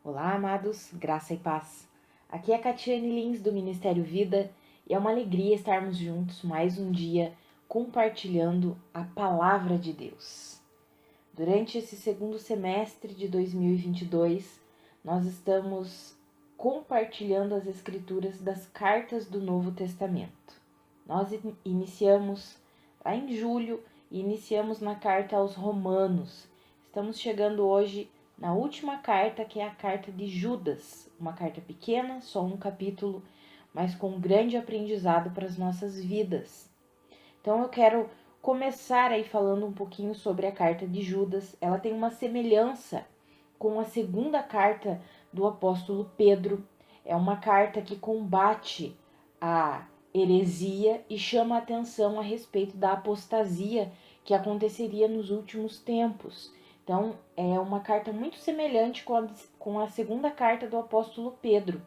Olá, amados, graça e paz. Aqui é a Catiane Lins do Ministério Vida e é uma alegria estarmos juntos mais um dia compartilhando a Palavra de Deus. Durante esse segundo semestre de 2022, nós estamos compartilhando as escrituras das cartas do Novo Testamento. Nós iniciamos lá em julho e iniciamos na carta aos Romanos. Estamos chegando hoje na última carta, que é a carta de Judas, uma carta pequena, só um capítulo, mas com grande aprendizado para as nossas vidas. Então eu quero começar aí falando um pouquinho sobre a carta de Judas. Ela tem uma semelhança com a segunda carta do apóstolo Pedro. É uma carta que combate a heresia e chama a atenção a respeito da apostasia que aconteceria nos últimos tempos. Então, é uma carta muito semelhante com a segunda carta do apóstolo Pedro.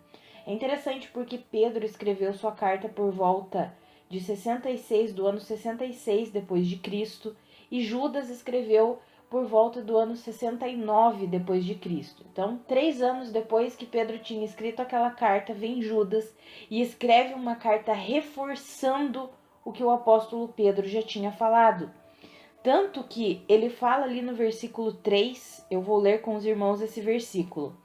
É interessante porque Pedro escreveu sua carta por volta de 66, do ano 66 depois de Cristo, e Judas escreveu por volta do ano 69 depois de Cristo. Então, 3 anos depois que Pedro tinha escrito aquela carta, vem Judas e escreve uma carta reforçando o que o apóstolo Pedro já tinha falado. Tanto que ele fala ali no versículo 3, eu vou ler com os irmãos esse versículo.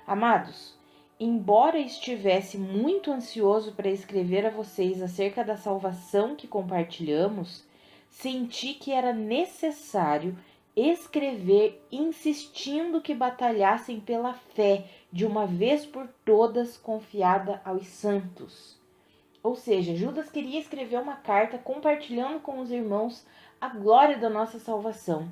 Amados, embora estivesse muito ansioso para escrever a vocês acerca da salvação que compartilhamos, senti que era necessário escrever insistindo que batalhassem pela fé de uma vez por todas confiada aos santos. Ou seja, Judas queria escrever uma carta compartilhando com os irmãos a glória da nossa salvação.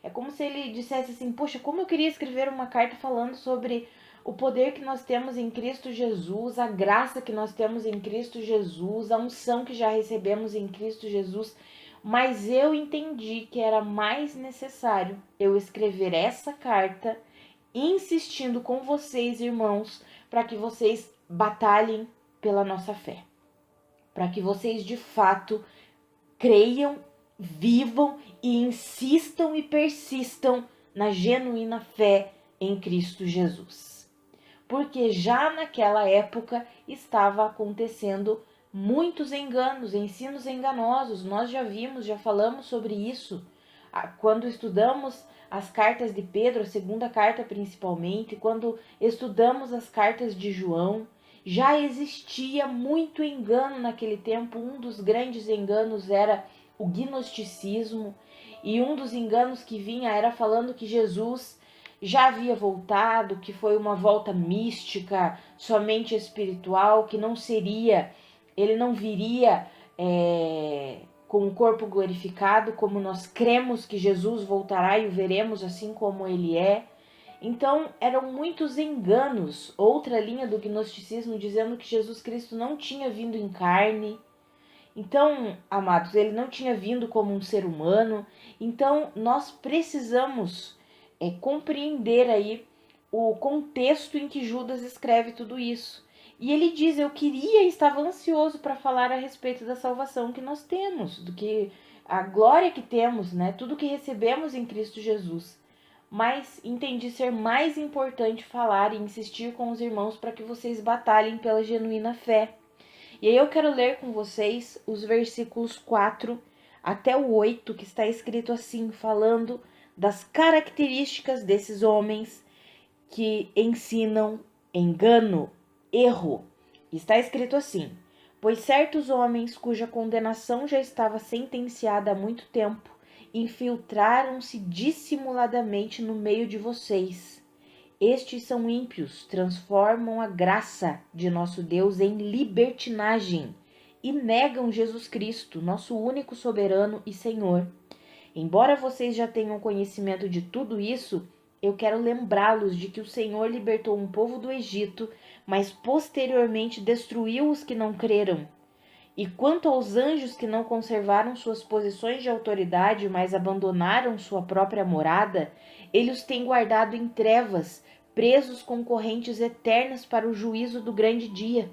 É como se ele dissesse assim: poxa, como eu queria escrever uma carta falando sobre o poder que nós temos em Cristo Jesus, a graça que nós temos em Cristo Jesus, a unção que já recebemos em Cristo Jesus. Mas eu entendi que era mais necessário eu escrever essa carta, insistindo com vocês, irmãos, para que vocês batalhem pela nossa fé. Para que vocês de fato creiam, vivam e insistam e persistam na genuína fé em Cristo Jesus. Porque já naquela época estava acontecendo muitos enganos, ensinos enganosos. Nós já vimos, já falamos sobre isso quando estudamos as cartas de Pedro, a segunda carta principalmente, quando estudamos as cartas de João. Já existia muito engano naquele tempo. Um dos grandes enganos era o gnosticismo, e um dos enganos que vinha era falando que Jesus já havia voltado, que foi uma volta mística, somente espiritual, que não seria, ele não viria com o corpo glorificado, como nós cremos que Jesus voltará e o veremos assim como ele é. Então, eram muitos enganos. Outra linha do gnosticismo dizendo que Jesus Cristo não tinha vindo em carne. Então, amados, ele não tinha vindo como um ser humano. Então, nós precisamos compreender aí o contexto em que Judas escreve tudo isso. E ele diz: eu queria e estava ansioso para falar a respeito da salvação que nós temos, do que a glória que temos, né? Tudo que recebemos em Cristo Jesus. Mas entendi ser mais importante falar e insistir com os irmãos para que vocês batalhem pela genuína fé. E aí eu quero ler com vocês os versículos 4 até o 8, que está escrito assim, falando das características desses homens que ensinam engano, erro. Está escrito assim: pois certos homens cuja condenação já estava sentenciada há muito tempo infiltraram-se dissimuladamente no meio de vocês. Estes são ímpios, transformam a graça de nosso Deus em libertinagem e negam Jesus Cristo, nosso único soberano e Senhor. Embora vocês já tenham conhecimento de tudo isso, eu quero lembrá-los de que o Senhor libertou um povo do Egito, mas posteriormente destruiu os que não creram. E quanto aos anjos que não conservaram suas posições de autoridade, mas abandonaram sua própria morada, ele os tem guardado em trevas, presos com correntes eternas para o juízo do grande dia.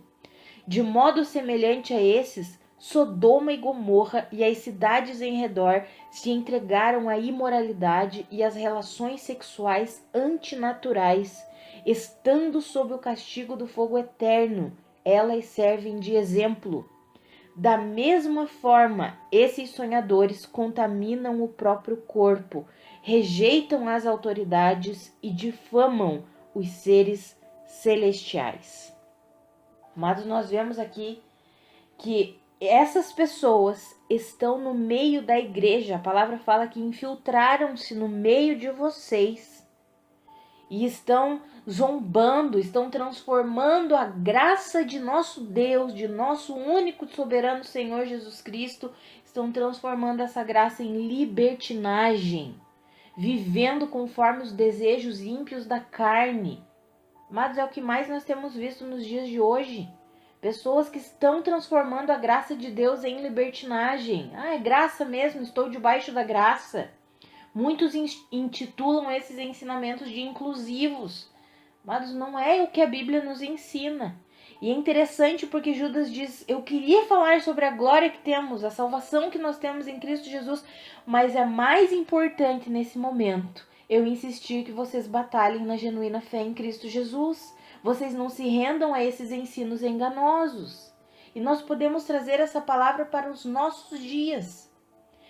De modo semelhante a esses, Sodoma e Gomorra e as cidades em redor se entregaram à imoralidade e às relações sexuais antinaturais. estando sob o castigo do fogo eterno, elas servem de exemplo. Da mesma forma, esses sonhadores contaminam o próprio corpo, rejeitam as autoridades e difamam os seres celestiais. Mas nós vemos aqui que essas pessoas estão no meio da igreja. A palavra fala que infiltraram-se no meio de vocês e estão zombando, estão transformando a graça de nosso Deus, de nosso único soberano Senhor Jesus Cristo, estão transformando essa graça em libertinagem, vivendo conforme os desejos ímpios da carne. Mas é o que mais nós temos visto nos dias de hoje. Pessoas que estão transformando a graça de Deus em libertinagem. É graça mesmo, estou debaixo da graça. Muitos intitulam esses ensinamentos de inclusivos, mas não é o que a Bíblia nos ensina. E é interessante porque Judas diz, eu queria falar sobre a glória que temos, a salvação que nós temos em Cristo Jesus, mas é mais importante nesse momento eu insistir que vocês batalhem na genuína fé em Cristo Jesus. Vocês não se rendam a esses ensinos enganosos. E nós podemos trazer essa palavra para os nossos dias.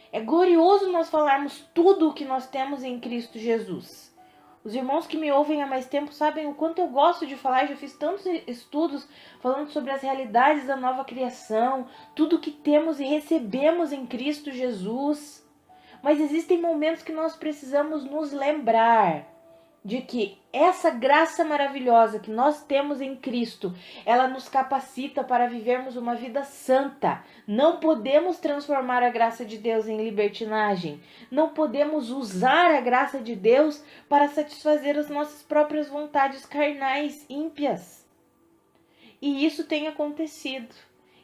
É glorioso nós falarmos tudo o que nós temos em Cristo Jesus. Os irmãos que me ouvem há mais tempo sabem o quanto eu gosto de falar. Já fiz tantos estudos falando sobre as realidades da nova criação, tudo o que temos e recebemos em Cristo Jesus. Mas existem momentos que nós precisamos nos lembrar de que essa graça maravilhosa que nós temos em Cristo, ela nos capacita para vivermos uma vida santa. Não podemos transformar a graça de Deus em libertinagem. Não podemos usar a graça de Deus para satisfazer as nossas próprias vontades carnais ímpias. E isso tem acontecido.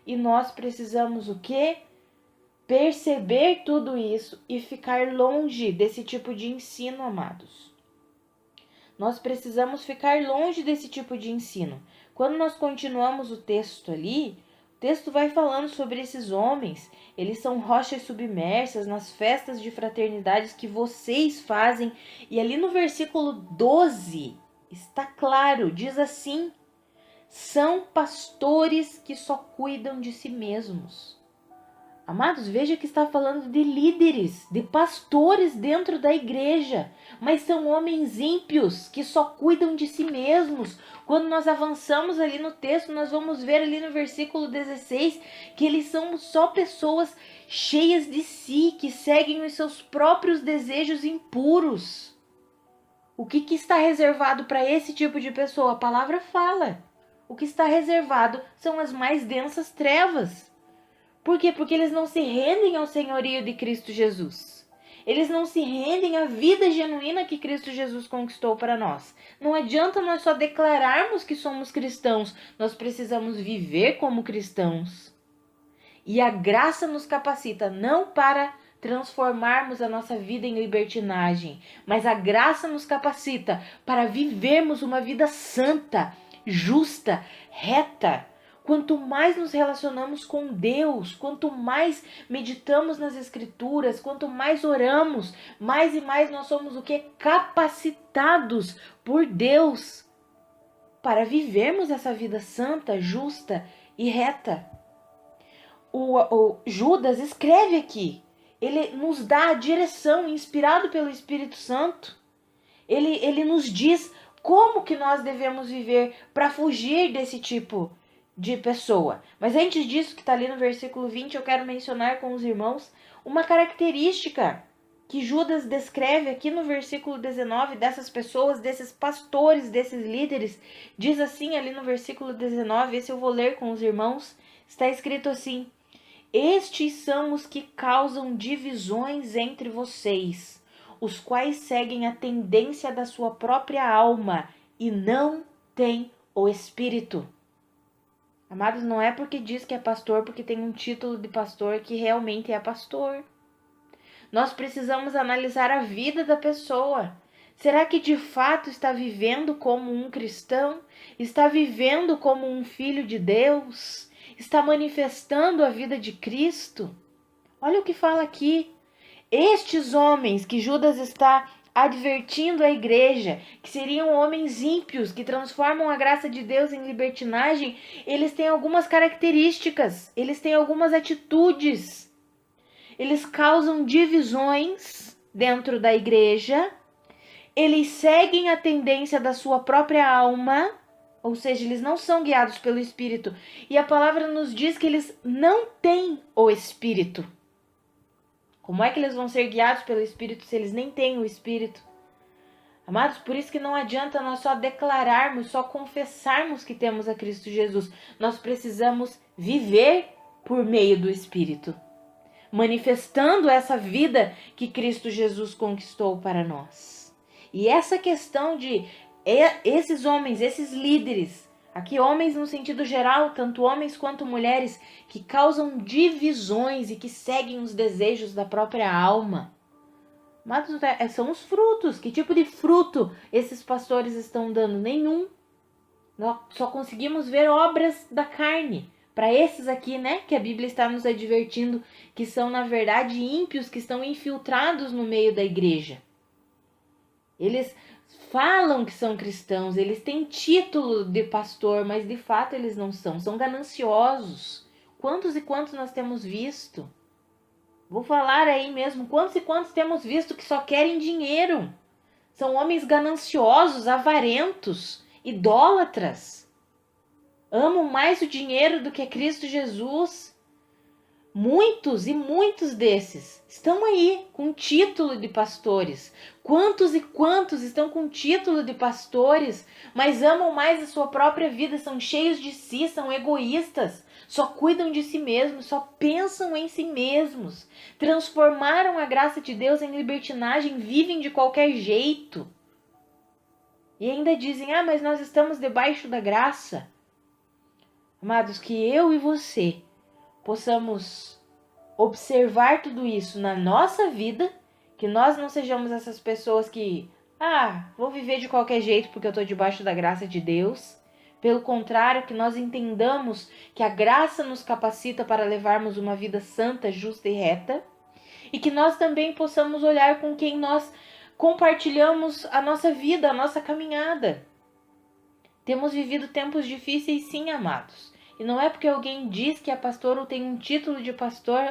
E nós precisamos o quê? Perceber tudo isso e ficar longe desse tipo de ensino, amados. Nós precisamos ficar longe desse tipo de ensino. Quando nós continuamos o texto ali, o texto vai falando sobre esses homens. Eles são rochas submersas nas festas de fraternidades que vocês fazem. E ali no versículo 12, está claro, diz assim: são pastores que só cuidam de si mesmos. Amados, veja que está falando de líderes, de pastores dentro da igreja, mas são homens ímpios que só cuidam de si mesmos. Quando nós avançamos ali no texto, nós vamos ver ali no versículo 16 que eles são só pessoas cheias de si, que seguem os seus próprios desejos impuros. O que está reservado para esse tipo de pessoa? A palavra fala. O que está reservado são as mais densas trevas. Por quê? Porque eles não se rendem ao senhorio de Cristo Jesus. Eles não se rendem à vida genuína que Cristo Jesus conquistou para nós. Não adianta nós só declararmos que somos cristãos. Nós precisamos viver como cristãos. E a graça nos capacita não para transformarmos a nossa vida em libertinagem, mas a graça nos capacita para vivermos uma vida santa, justa, reta. Quanto mais nos relacionamos com Deus, quanto mais meditamos nas Escrituras, quanto mais oramos, mais e mais nós somos o quê? Capacitados por Deus para vivermos essa vida santa, justa e reta. O Judas escreve aqui, ele nos dá a direção, inspirado pelo Espírito Santo. Ele nos diz como que nós devemos viver para fugir desse tipo de pessoa. Mas antes disso, que está ali no versículo 20, eu quero mencionar com os irmãos uma característica que Judas descreve aqui no versículo 19 dessas pessoas, desses pastores, desses líderes. Diz assim ali no versículo 19, esse eu vou ler com os irmãos, está escrito assim: estes são os que causam divisões entre vocês, os quais seguem a tendência da sua própria alma e não têm o Espírito. Amados, não é porque diz que é pastor, porque tem um título de pastor, que realmente é pastor. Nós precisamos analisar a vida da pessoa. Será que de fato está vivendo como um cristão? Está vivendo como um filho de Deus? Está manifestando a vida de Cristo? Olha o que fala aqui. Estes homens que Judas está advertindo a igreja que seriam homens ímpios, que transformam a graça de Deus em libertinagem, eles têm algumas características, eles têm algumas atitudes. Eles causam divisões dentro da igreja, eles seguem a tendência da sua própria alma, ou seja, eles não são guiados pelo Espírito. E a palavra nos diz que eles não têm o Espírito. Como é que eles vão ser guiados pelo Espírito se eles nem têm o Espírito? Amados, por isso que não adianta nós só declararmos, só confessarmos que temos a Cristo Jesus. Nós precisamos viver por meio do Espírito, manifestando essa vida que Cristo Jesus conquistou para nós. E essa questão de esses homens, esses líderes, aqui homens no sentido geral, tanto homens quanto mulheres, que causam divisões e que seguem os desejos da própria alma. Mas são os frutos. Que tipo de fruto esses pastores estão dando? Nenhum. Nós só conseguimos ver obras da carne. Para esses aqui, né, que a Bíblia está nos advertindo que são, na verdade, ímpios, que estão infiltrados no meio da igreja. Eles falam que são cristãos, eles têm título de pastor, mas de fato eles não são. São gananciosos. Quantos e quantos nós temos visto? Vou falar aí mesmo, quantos e quantos temos visto que só querem dinheiro? São homens gananciosos, avarentos, idólatras. Amam mais o dinheiro do que Cristo Jesus. Muitos e muitos desses estão aí com título de pastores. Quantos e quantos estão com título de pastores, mas amam mais a sua própria vida, são cheios de si, são egoístas, só cuidam de si mesmos, só pensam em si mesmos. Transformaram a graça de Deus em libertinagem, vivem de qualquer jeito. E ainda dizem, mas nós estamos debaixo da graça. Amados, que eu e você possamos observar tudo isso na nossa vida, que nós não sejamos essas pessoas que, vou viver de qualquer jeito porque eu estou debaixo da graça de Deus. Pelo contrário, que nós entendamos que a graça nos capacita para levarmos uma vida santa, justa e reta, e que nós também possamos olhar com quem nós compartilhamos a nossa vida, a nossa caminhada. Temos vivido tempos difíceis, sim, amados. E não é porque alguém diz que é pastor ou tem um título de pastor,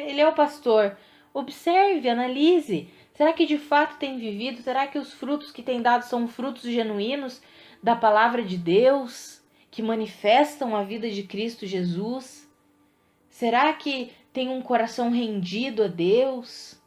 ele é o pastor. Observe, analise. Será que de fato tem vivido? Será que os frutos que tem dado são frutos genuínos da palavra de Deus, que manifestam a vida de Cristo Jesus? Será que tem um coração rendido a Deus?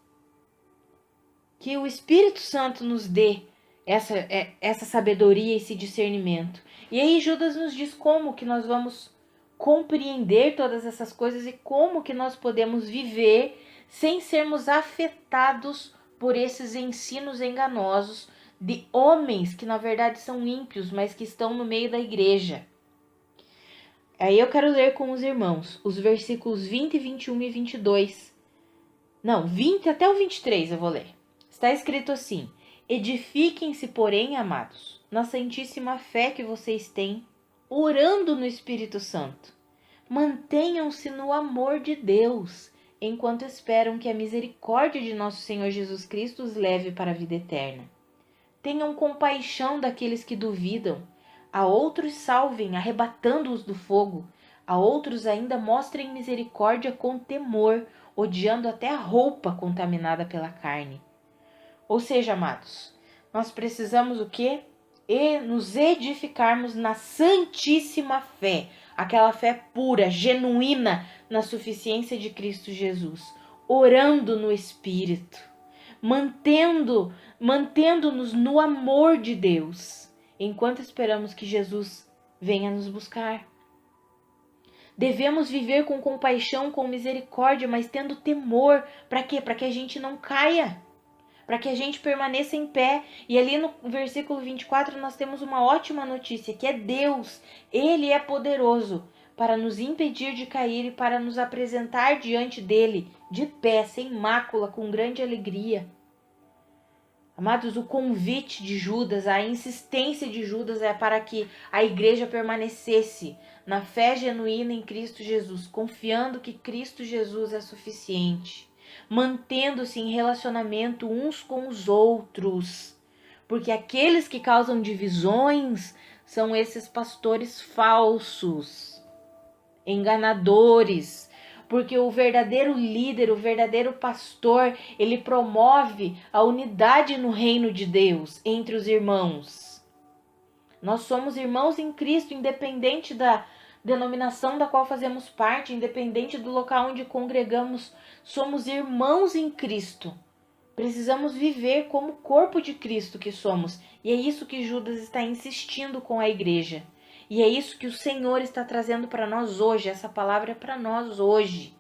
Que o Espírito Santo nos dê essa sabedoria, esse discernimento. E aí Judas nos diz como que nós vamos compreender todas essas coisas e como que nós podemos viver sem sermos afetados por esses ensinos enganosos de homens que na verdade são ímpios, mas que estão no meio da igreja. Aí eu quero ler com os irmãos os versículos 20, 21 e 22. Não, 20 até o 23 eu vou ler. Está escrito assim: edifiquem-se, porém, amados, na santíssima fé que vocês têm, orando no Espírito Santo. Mantenham-se no amor de Deus, enquanto esperam que a misericórdia de nosso Senhor Jesus Cristo os leve para a vida eterna. Tenham compaixão daqueles que duvidam. A outros salvem, arrebatando-os do fogo. A outros ainda mostrem misericórdia com temor, odiando até a roupa contaminada pela carne. Ou seja, amados, nós precisamos o quê? Nos edificarmos na santíssima fé, aquela fé pura, genuína, na suficiência de Cristo Jesus, orando no Espírito, mantendo-nos no amor de Deus, enquanto esperamos que Jesus venha nos buscar. Devemos viver com compaixão, com misericórdia, mas tendo temor. Para quê? Para que a gente não caia. Para que a gente permaneça em pé. E ali no versículo 24 nós temos uma ótima notícia, que é Deus. Ele é poderoso para nos impedir de cair e para nos apresentar diante dele, de pé, sem mácula, com grande alegria. Amados, o convite de Judas, a insistência de Judas é para que a igreja permanecesse na fé genuína em Cristo Jesus, confiando que Cristo Jesus é suficiente. mantendo-se em relacionamento uns com os outros. Porque aqueles que causam divisões são esses pastores falsos, enganadores. Porque o verdadeiro líder, o verdadeiro pastor, ele promove a unidade no reino de Deus entre os irmãos. Nós somos irmãos em Cristo, independente da denominação da qual fazemos parte, independente do local onde congregamos, somos irmãos em Cristo. Precisamos viver como corpo de Cristo que somos. E é isso que Judas está insistindo com a igreja. E é isso que o Senhor está trazendo para nós hoje. Essa palavra é para nós hoje.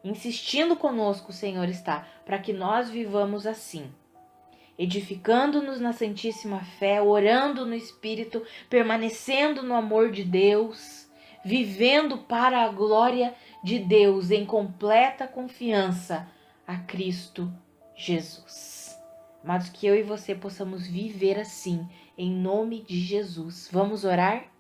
Insistindo conosco, o Senhor está, para que nós vivamos assim. Edificando-nos na santíssima fé, orando no Espírito, permanecendo no amor de Deus, vivendo para a glória de Deus em completa confiança a Cristo Jesus. Amados, que eu e você possamos viver assim, em nome de Jesus. Vamos orar?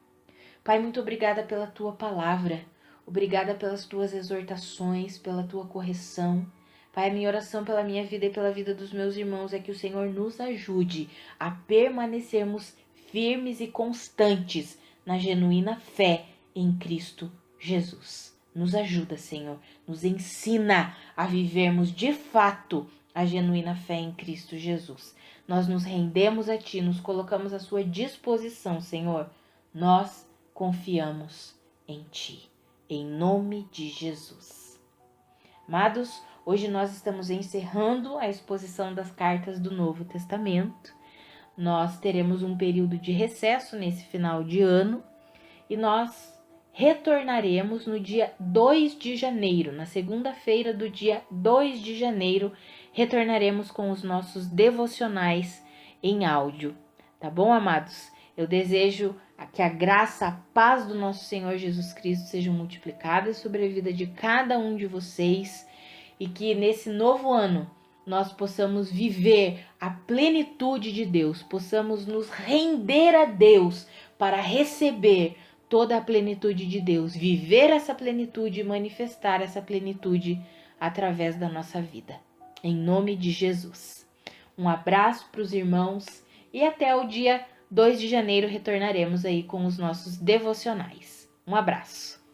Pai, muito obrigada pela tua palavra, obrigada pelas tuas exortações, pela tua correção. Pai, a minha oração pela minha vida e pela vida dos meus irmãos é que o Senhor nos ajude a permanecermos firmes e constantes na genuína fé em Cristo Jesus. Nos ajuda, Senhor, nos ensina a vivermos de fato a genuína fé em Cristo Jesus. Nós nos rendemos a Ti, nos colocamos à Sua disposição, Senhor. Nós confiamos em Ti, em nome de Jesus. Amados, hoje nós estamos encerrando a exposição das cartas do Novo Testamento. Nós teremos um período de recesso nesse final de ano e nós retornaremos no dia 2 de janeiro, na segunda-feira do dia 2 de janeiro, retornaremos com os nossos devocionais em áudio. Tá bom, amados? Eu desejo que a graça, a paz do nosso Senhor Jesus Cristo sejam multiplicadas sobre a vida de cada um de vocês e que nesse novo ano nós possamos viver a plenitude de Deus, possamos nos render a Deus para receber toda a plenitude de Deus, viver essa plenitude e manifestar essa plenitude através da nossa vida. Em nome de Jesus. Um abraço para os irmãos e até o dia 2 de janeiro retornaremos aí com os nossos devocionais. Um abraço.